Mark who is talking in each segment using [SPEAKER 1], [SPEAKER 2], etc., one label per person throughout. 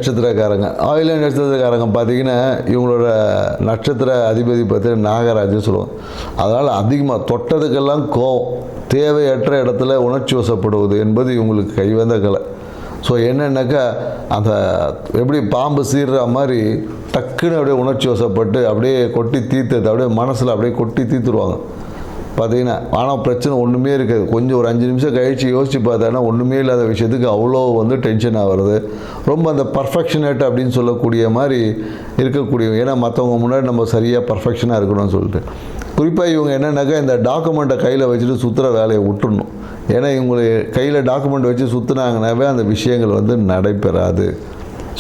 [SPEAKER 1] நட்சத்திரக்காரங்க. ஆயில்ய நட்சத்திரக்காரங்க பார்த்தீங்கன்னா இவங்களோட நட்சத்திர அதிபதி பார்த்தீங்கன்னா நாகராஜன் சொல்லுவோம். அதனால் அதிகமாக தொட்டதுக்கெல்லாம் கோவம், தேவையற்ற இடத்துல உணர்ச்சி வசப்படுவது என்பது இவங்களுக்கு கைவந்த கலை. ஸோ என்னென்னாக்கா அந்த எப்படி பாம்பு சீர்ற மாதிரி டக்குன்னு அப்படியே உணர்ச்சி வசப்பட்டு அப்படியே கொட்டி தீர்த்தது அப்படியே மனசில் அப்படியே கொட்டி தீர்த்துருவாங்க பார்த்தீங்கன்னா. ஆனால் பிரச்சனை ஒன்றுமே இருக்காது. கொஞ்சம் ஒரு 5 நிமிஷம் கழித்து யோசித்து பார்த்தாங்கன்னா ஒன்றுமே இல்லாத விஷயத்துக்கு அவ்வளோ டென்ஷன் ஆகிறது. ரொம்ப அந்த பர்ஃபெக்ஷனேட் அப்படின்னு சொல்லக்கூடிய மாதிரி இருக்கக்கூடிய, ஏன்னா மற்றவங்க முன்னாடி நம்ம சரியாக பர்ஃபெக்ஷனாக இருக்கணும்னு சொல்லிட்டு. குறிப்பாக இவங்க என்னென்னாக்கா இந்த டாக்குமெண்ட்டை கையில் வச்சுட்டு சுற்றுற வேலையை விட்டுடணும். ஏன்னா இவங்களுக்கு கையில் டாக்குமெண்ட் வச்சு சுற்றுனாங்கனாவே அந்த விஷயங்கள் நடைபெறாது.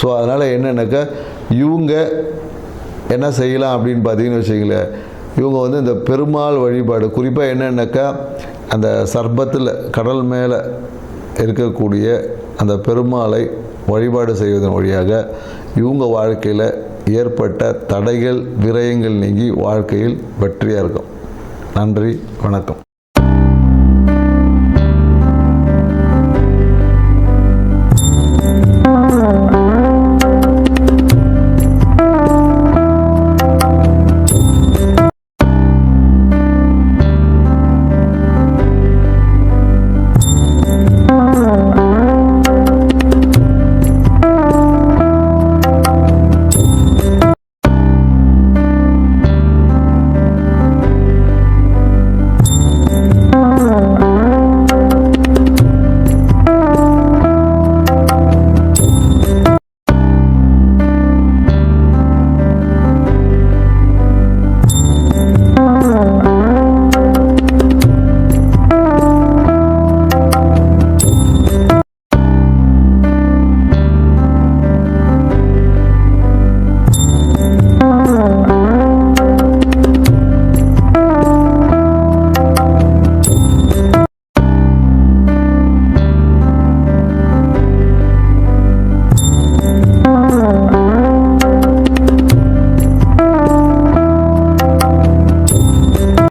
[SPEAKER 1] ஸோ அதனால் என்னென்னாக்கா இவங்க என்ன செய்யலாம் அப்படின்னு பார்த்தீங்கன்னு வச்சுங்களேன், இவங்க இந்த பெருமாள் வழிபாடு குறிப்பாக என்னென்னாக்கா அந்த சர்பத்தில் கடல் மேலே இருக்கக்கூடிய அந்த பெருமாளை வழிபாடு செய்வதன் வழியாக இவங்க வாழ்க்கையில் ஏற்பட்ட தடைகள் விரயங்கள் நீங்கி வாழ்க்கையில் வெற்றியாக இருக்கும். நன்றி, வணக்கம்.